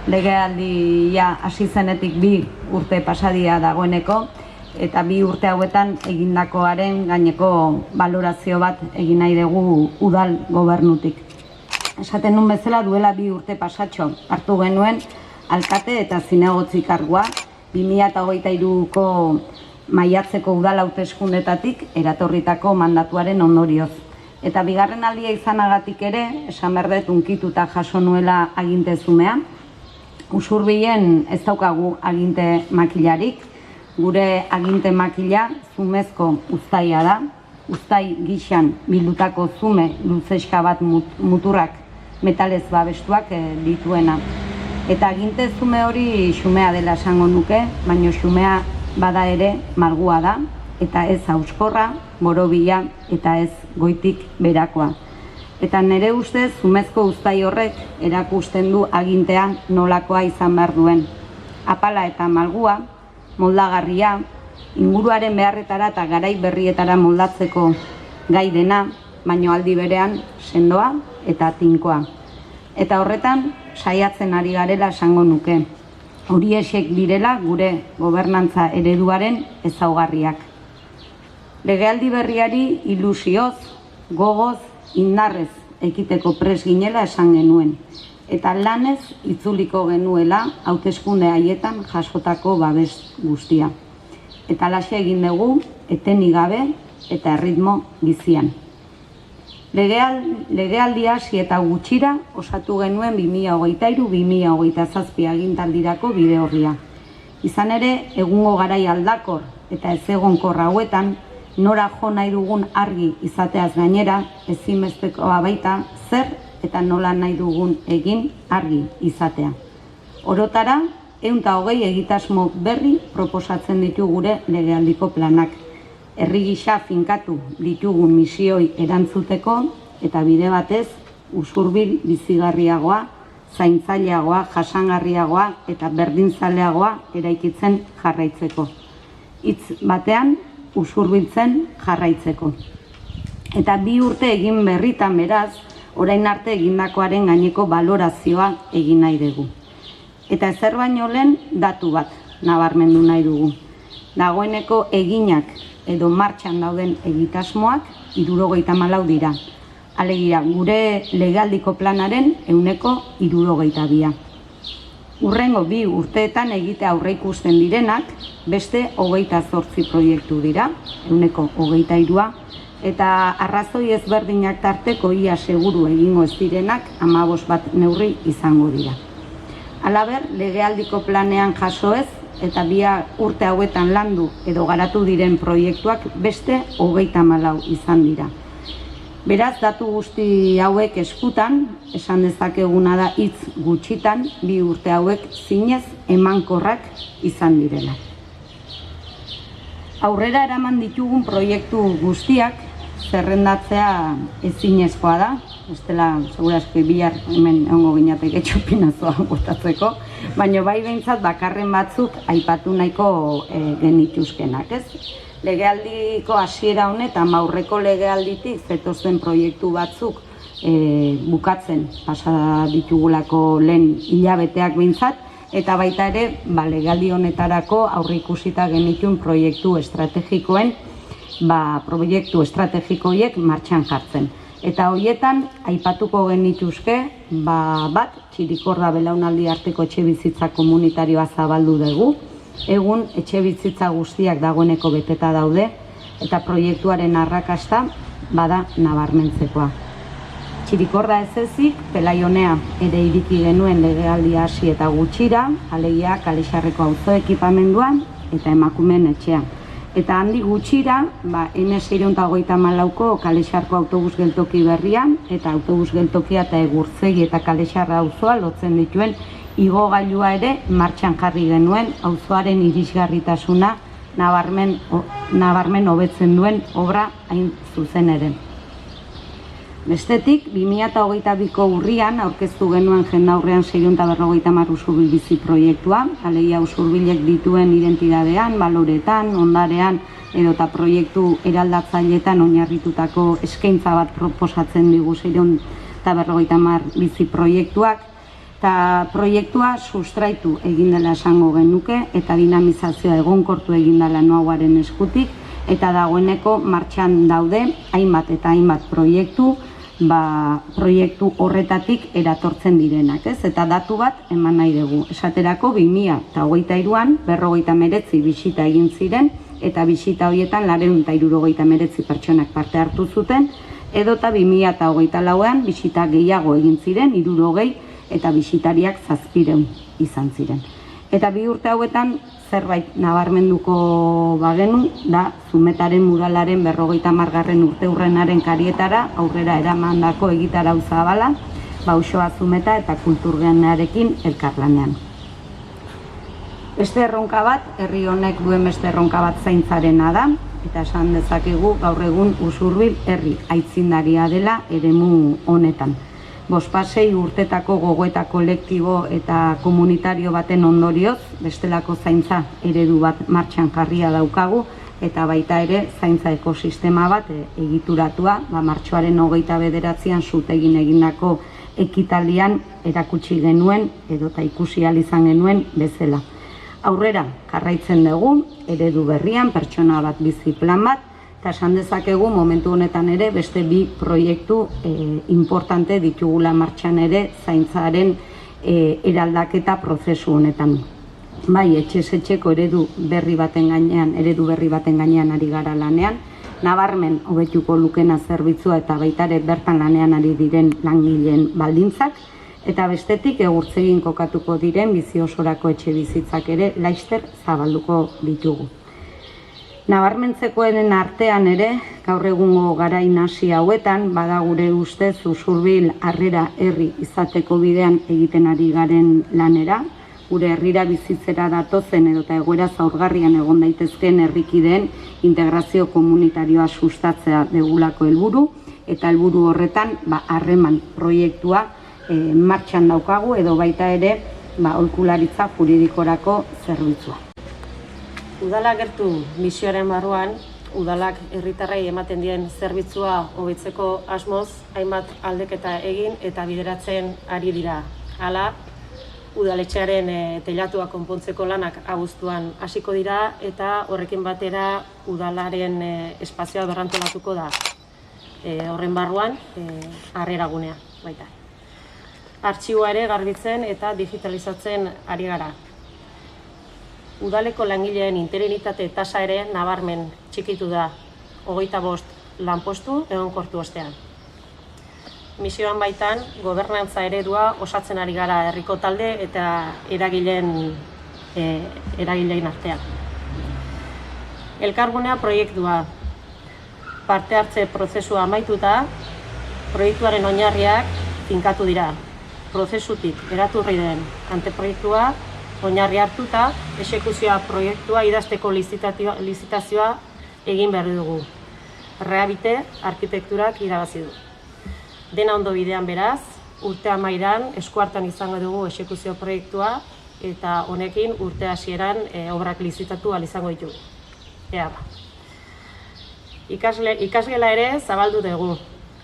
legealdia hasi zenetik 2 urte pasadia dagoeneko, eta 2 urte hauetan egindakoaren gaineko balorazio bat egin nahi dugu udal gobernutik. Esaten nun bezala duela 2 urte pasatxo hartu genuen alkate eta zinegotzi kargua 2023ko maiatzeko udal hauteskundetatik eratorritako mandatuaren ondorioz. Eta bigarren aldia izanagatik ere, esan behar dut unkituta jaso nuela agintezumea. Usurbilen ez daukagu aginte makilarik, gure aginte makila zumezko uztaia da, uztai gixan bildutako zume luzeska bat muturrak metalez babestuak dituena. Eta aginte zume hori xumea dela esango nuke, baina xumea bada ere malgua da, eta ez hauskorra, borobila eta ez goitik berakoa. Eta nire ustez, zumezko uztai horrek erakusten du agintea nolakoa izan behar duen. Apala eta malgua, moldagarria, inguruaren beharretara eta garai berrietara moldatzeko gai dena, baino aldi berean sendoa eta tinkoa. Eta horretan, saiatzen ari garela esango nuke. Horiexek direla gure gobernantza ereduaren ezaugarriak. Legealdi berriari ilusioz, gogoz, indarrez ekiteko pres ginela esan genuen, eta lanez itzuliko genuela hauteskunde haietan jasotako babes guztia. Eta halaxe egin dugu, etenik gabe eta erritmo bizian. Legealdi hasi eta gutxira osatu genuen 2023-2027 agintaldirako bide orria. Izan ere, egungo garai aldakor eta ezegonkor hauetan, nora jo nahi dugun argi izateaz gainera, ezinbestekoa baita zer eta nola nahi dugun egin argi izatea. Orotara, 120 egitasmo berri proposatzen ditu gure legealdiko planak. Herri gisa finkatu ditugun misioi erantzuteko eta bide batez Usurbil bizigarriagoa, zaintzaileagoa, jasangarriagoa eta berdinzaleagoa eraikitzen jarraitzeko. Hitz batean, usurbiltzen jarraitzeko. Eta 2 urte egin berritan beraz, orain arte egindakoaren gaineko balorazioa egin nahi dugu. Eta ezer baino lehen datu bat nabarmendu nahi dugu. Dagoeneko eginak edo martxan dauden egitasmoak 74 dira. Alegia, gure legealdiko planaren 162. Urrengo 2 urteetan egite aurreikusten direnak, beste 28 proiektu dira, 123, eta arrazoi ezberdinak tarteko ia seguru egingo ez direnak 15 bat neurri izango dira. Halaber, legealdiko planean jaso ez, eta 2 urte hauetan landu edo garatu diren proiektuak beste 34 izan dira. Beraz, datu guzti hauek eskutan, esan dezakeguna da hitz gutxitan, 2 urte hauek zinez emankorrak izan direla. Aurrera eraman ditugun proiektu guztiak zerrendatzea ezinezkoa da, bestela, segurazki bihar hemen egongo ginateke txopinazoa botatzeko, baina bai behintzat bakarren batzuk aipatu nahiko genituzkenak, ez? Legealdiko hasiera honetan, aurreko legealditik zetozen proiektu batzuk bukatzen pasa ditugulako lehen hilabeteak behintzat, eta baita ere, legealdi honetarako aurreikusita genituen proiektu estrategikoen, proiektu estrategikoiek martxan jartzen. Eta horietan, aipatuko genituzke, bat, Txirikorda belaunaldi arteko etxebizitza komunitarioa zabaldu dugu, egun etxebizitza guztiak dagoeneko beteta daude, eta proiektuaren arrakasta bada nabarmentzekoa. Txirikorda ez ezik, Pelaionea ere iriki genuen legealdi hasi eta gutxira, alegia Kalexarreko auzo ekipamenduan eta emakumeen etxean. Eta handi gutxira, N634ko Kalexarko autobus geltoki berrian, eta autobus geltokia eta Egurtzegi eta Kalexarra auzoa lotzen dituen igogailua ere martxan jarri genuen, auzoaren irisgarritasuna nabarmen hobetzen duen obra hain zuzen ere. Bestetik, 2022ko urrian aurkeztu genuen jendaurrean 650 usurbil bizi proiektua, alegia usurbilek dituen identidadean, baloretan, ondarean edota proiektu eraldatzailetan oinarritutako eskaintza bat proposatzen digu 650 bizi proiektuak, Eta proiektua sustraitu egin dela esango genuke eta dinamizazioa egonkortu egin dela Noauaren eskutik eta dagoeneko martxan daude hainbat eta hainbat proiektu, proiektu horretatik eratortzen direnak, ez? Eta datu bat eman nahi dugu. Esaterako 2023an 59 bisita egin ziren eta bisita horietan 469 pertsonak parte hartu zuten, edota 2024an bisita gehiago egin ziren 60 eta bisitariak 700 izan ziren. Eta 2 urte hauetan zerbait nabarmenduko bagenu da Zumetaren muralaren 50. urteurrenaren karietara aurrera eramandako egitarau zabala, Auzoa Zumeta eta Kulturgenearekin elkarlanean. Beste erronka bat, herri honek duen beste erronka bat zaintzarena da, eta esan dezakegu gaur egun Usurbil herri aitzindaria dela eremu honetan. 5 urtetako gogoeta kolektibo eta komunitario baten ondorioz, bestelako zaintza eredu bat martxan jarria daukagu, eta baita ere zaintza ekosistema bat egituratua, martxoaren 29an Zutegin egindako ekitaldian erakutsi genuen, edota ikusi ahal izan genuen bezala. Aurrera jarraitzen dugu, eredu berrian, pertsona bat bizi plan bat, eta esan dezakegu momentu honetan ere beste 2 proiektu importante ditugula martxan ere zaintzaren eraldaketa prozesu honetan. Bai, etxez etxeko eredu berri baten gainean ari gara lanean, nabarmen hobetuko lukena zerbitzua eta baita ere bertan lanean ari diren langileen baldintzak, eta bestetik Egurtzegin kokatuko diren bizi osorako etxe bizitzak ere laster zabalduko ditugu. Nabarmentzekoen artean ere, gaur egungo garain hasi hauetan, bada gure ustez Usurbil harrera herri izateko bidean egiten ari garen lanera, gure herrira bizitzera datozen edota egoera zaurgarrian egon daitezkeen herrikideen integrazio komunitarioa sustatzea degulako helburu, eta helburu horretan harreman proiektua martxan daukagu edo baita ere aholkularitza juridikorako zerbitzua. Udala gertu misioaren barruan, udalak herritarrei ematen dien zerbitzua hobetzeko asmoz, hainbat aldeketa egin eta bideratzen ari dira. Hala, udaletxearen teilatua konpontzeko lanak abuztuan hasiko dira eta horrekin batera udalaren espazioa berrantolatuko da. Horren barruan, harrera gunea baita. Artxiboa ere garbitzen eta digitalizatzen ari gara. Udaleko langileen interinitate tasa ere nabarmen txikitu da, 25 lanpostu egonkortu ostean. Misioan baitan, gobernantza eredua osatzen ari gara herriko talde eta eragileen artean. Elkargunea proiektua. Parte hartze prozesua amaituta, proiektuaren oinarriak finkatu dira. Prozesutik eraturri den anteproiektua oinarri hartuta, exekuzioa proiektua idazteko lizitazioa egin behar dugu. Rehabite arkitekturak irabazi du. Dena ondo bidean beraz, urte amairan eskuartan izango dugu exekuzio proiektua eta honekin urte hasieran obrak lizitatu ahal izango ditugu. Ikasgela ere zabaldu dugu.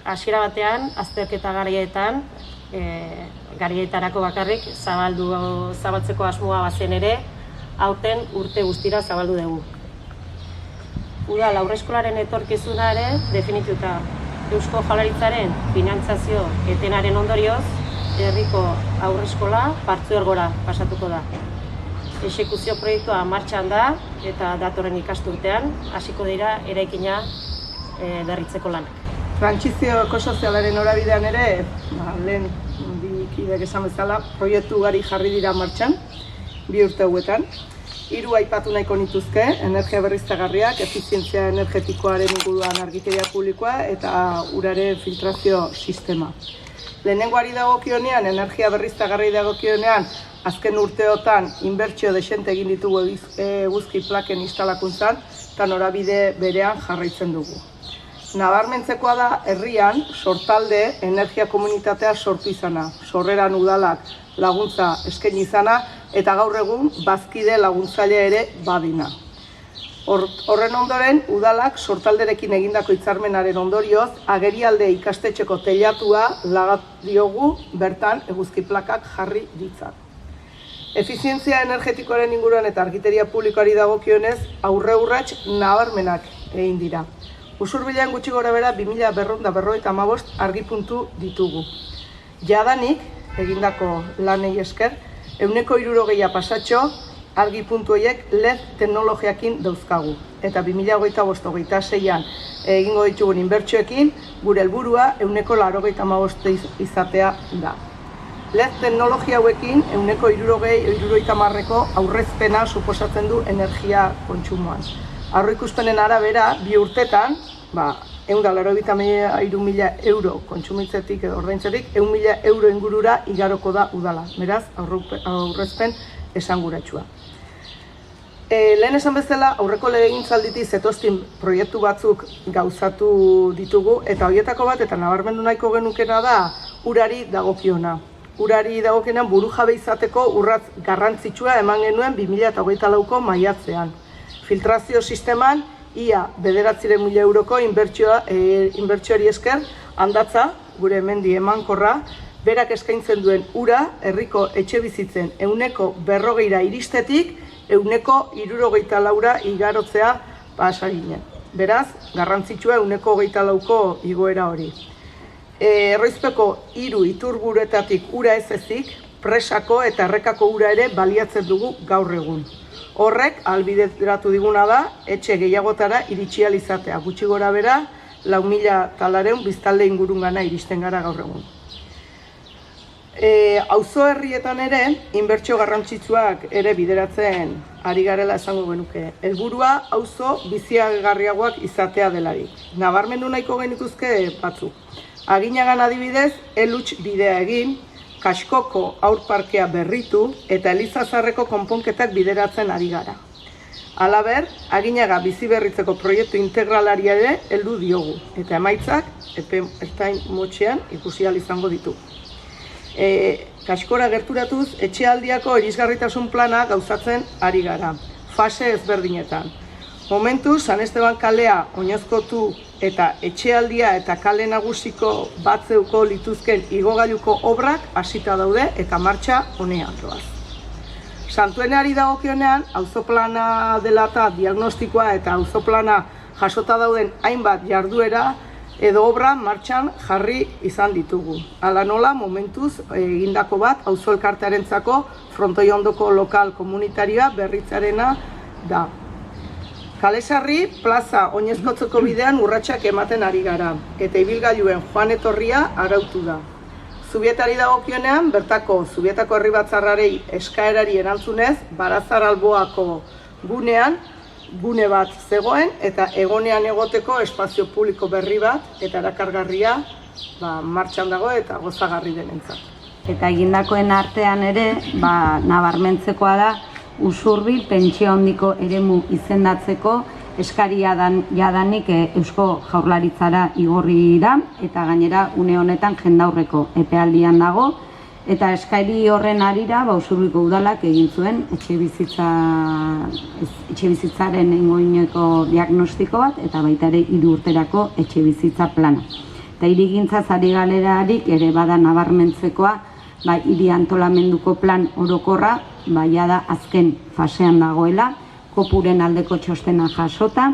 Hasiera batean, azterketa garaietan, garaietarako bakarrik zabaltzeko asmoa bazen ere, aurten urte guztira zabaldu dugu. Udal haurreskolaren etorkizuna ere definituta. Eusko Jaurlaritzaren finantzazio etenaren ondorioz, herriko haurreskola partzuergora pasatuko da. Exekuzio proiektua martxan da eta datorren ikasturtean hasiko dira eraikina berritzeko lanak. Trantsizio ekosozialaren norabidean ere, lehen kideak esan bezala, proiektu ugari jarri dira martxan, 2 urte hauetan. 3 aipatu nahiko nituzke, energia berriztagarriak, efizientzia energetikoaren inguruan argikeria publikoa eta uraren filtrazio sistema. Lehenengoari dagokionean, energia berriztagarri dagokionean, azken urteotan inbertsio desente egin ditugu eguzki plaken instalakuntzan eta norabide berean jarraitzen dugu. Nabarmentzekoa da herrian sortalde energia komunitatea sortu izana, sorreran udalak laguntza eskaini izana eta gaur egun bazkide laguntzaile ere badina. Horren ondoren, udalak sortalderekin egindako hitzarmenaren ondorioz, agerialde ikastetxeko teilatua lagat diogu bertan eguzki plakak jarri ditzan. Efizientzia energetikoaren inguruan eta argiteria publikoari dagokionez, aurre urrats nabarmenak egin dira. Usurbilean gutxi gora bera 2255 argipuntu ditugu. Jadanik, egindako lanei esker, 160 pasatxo argi puntu horiek LED teknologiakin dauzkagu. Eta 2025-26an egingo ditugun inbertsioekin, gure helburua 185 izatea da. LED teknologia hauekin 160-170ko aurrezpena suposatzen du energia kontsumoan. Aurreikuspenen arabera, 2 urtetan, 183.000 euro kontsumitzetik edo ordaintzetik, 100.000 euro ingurura igaroko da udala. Beraz, aurrezpen esanguratsua. Lehen esan bezala, aurreko legegintzalditik zetoztin proiektu batzuk gauzatu ditugu, eta horietako bat, eta nabarmendu nahiko genukena da, urari dagokiona. Urari dagokienan burujabe izateko urratz garrantzitsua eman genuen 2024ko maiatzean. Filtrazio sisteman, ia 900.000 euroko inbertsioari esker, handatza, gure hemendi emankorra, berak eskaintzen duen ura, herriko etxe bizitzen 140ra iristetik, 164ra igarotzea pasa ginen. Beraz, garrantzitsua 124ko igoera hori. Erroizpeko 3 iturburetatik ura ez ezik, presako eta errekako ura ere baliatzen dugu gaur egun. Horrek, ahalbideratu diguna da, etxe gehiagotara iritsi ahal izatea. Gutxi gora bera, 4.200 biztanle ingurungana iristen gara gaur egun. Auzo herrietan ere, inbertsio garrantzitsuak ere bideratzen ari garela esango genuke. Helburua auzo biziagarriagoak izatea delarik. Nabarmendu nahiko genituzke batzuk. Aginagan adibidez, Eluts bidea egin, Kaskoko aurparkea berritu eta Elizazarreko konponketak bideratzen ari gara. Halaber, Aginaga bizi berritzeko proiektu integralari ere heldu diogu, eta emaitzak epe ertain motxean ikusi ahal izango ditu. Kaskora gerturatuz, etxealdiako irisgarritasun plana gauzatzen ari gara, fase ezberdinetan. Momentu, San Esteban kalea oinozkotu eta etxealdia eta kale nagusiko batzeuko lituzken igogailuko obrak hasita daude eta martxa honean doaz. Santuenari dagokionean, auzoplana dela eta diagnostikoa eta auzoplana jasota dauden hainbat jarduera edo obra martxan jarri izan ditugu. Hala nola, momentuz egindako bat auzo elkartearentzako frontoi ondoko lokal komunitarioa berritzarena da. Kalesarri plaza oinezkotzeko bidean urratsak ematen ari gara, eta ibilgailuen joan etorria arautu da. Zubietari dagokionean, bertako Zubietako herri batzarrarei eskaerari erantzunez, Barazar alboako gunean, gune bat zegoen, eta egonean egoteko espazio publiko berri bat, eta erakargarria martxan dago eta gozagarri denentzat. Eta egindakoen artean ere, nabarmentzekoa da, Usurbil pentsio handiko eremu izendatzeko eskaria jadanik Eusko Jaurlaritzara igorri da, eta gainera une honetan jendaurreko epealdian dago, eta eskari horren arira Usurbilko udalak egin zuen etxebizitzaren ingoineko diagnostiko bat, eta baita ere 3 urterako etxebizitza plana. Eta hirigintzaz ari galerarik ere bada nabarmentzekoa, hiri antolamenduko plan orokorra, jada azken fasean dagoela, kopuren aldeko txostena jasota,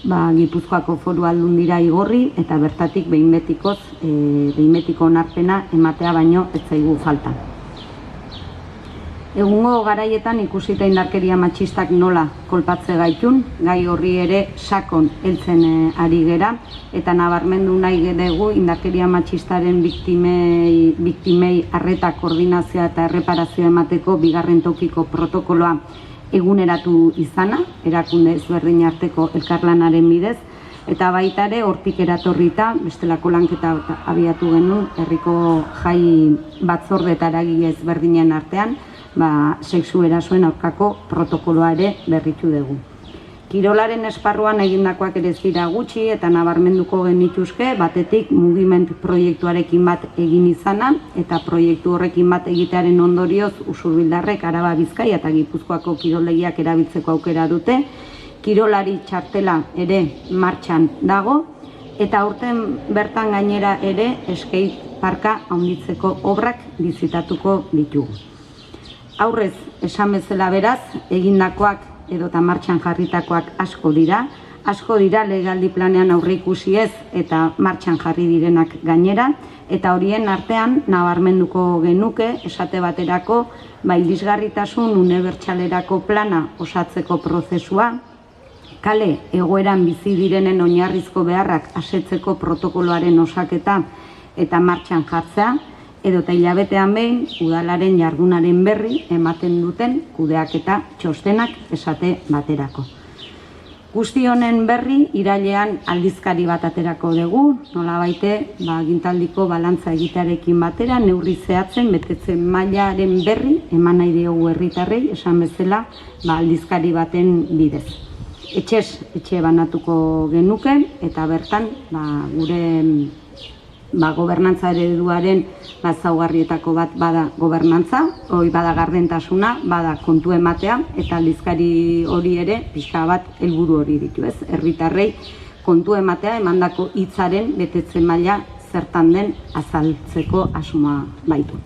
Gipuzkoako Foru Aldundira igorri eta bertatik behin betiko onarpena ematea baino ez zaigu falta. Egungo garaietan ikusita indarkeria matxistak nola kolpatze gaitun, gai horri ere sakon heltzen ari gera, eta nabarmendu nahi dugu indarkeria matxistaren biktimei arreta koordinazioa eta erreparazioa emateko bigarren tokiko protokoloa eguneratu izana, erakunde ezberdin arteko elkarlanaren bidez, eta baita ere hortik eratorrita bestelako lanketa abiatu genuen herriko jai batzorde eta eragile ezberdinen artean, sexu erasoen aurkako protokoloa ere berritu dugu. Kirolaren esparruan egindakoak ere ez dira gutxi eta nabarmenduko genituzke, batetik mugiment proiektuarekin bat egin izana eta proiektu horrekin bat egitearen ondorioz Usurbildarrek Araba, Bizkaia eta Gipuzkoako kiroldegiak erabiltzeko aukera dute, Kirolari txartela ere martxan dago, eta aurten bertan gainera ere skate parka handitzeko obrak bizitatuko ditugu. Aurrez, esan bezala beraz, egindakoak edota martxan jarritakoak asko dira legealdi planean aurreikusi ez eta martxan jarri direnak gainera, eta horien artean nabarmenduko genuke esate baterako irisgarritasun unibertsalerako plana osatzeko prozesua, kale egoeran bizi direnen oinarrizko beharrak asetzeko protokoloaren osaketa eta martxan jartzea, edota hilabetean behin udalaren jardunaren berri ematen duten kudeaketa txostenak esate baterako. Guzti honen berri irailean aldizkari bat aterako dugu, nolabaite agintaldiko balantza egitearekin batera neurri zehatzen betetzen mailaren berri eman nahi diogu herritarrei, esan bezala aldizkari baten bidez. Etxez etxe banatuko genuke eta bertan gure gobernantza ereduaren ezaugarrietako bat bada gobernantza, bada gardentasuna, bada kontu ematea, eta aldizkari hori ere pixka bat helburu hori ditu, ez? Herritarrei kontu ematea emandako hitzaren betetze maila zertan den azaltzeko asmoa baitu.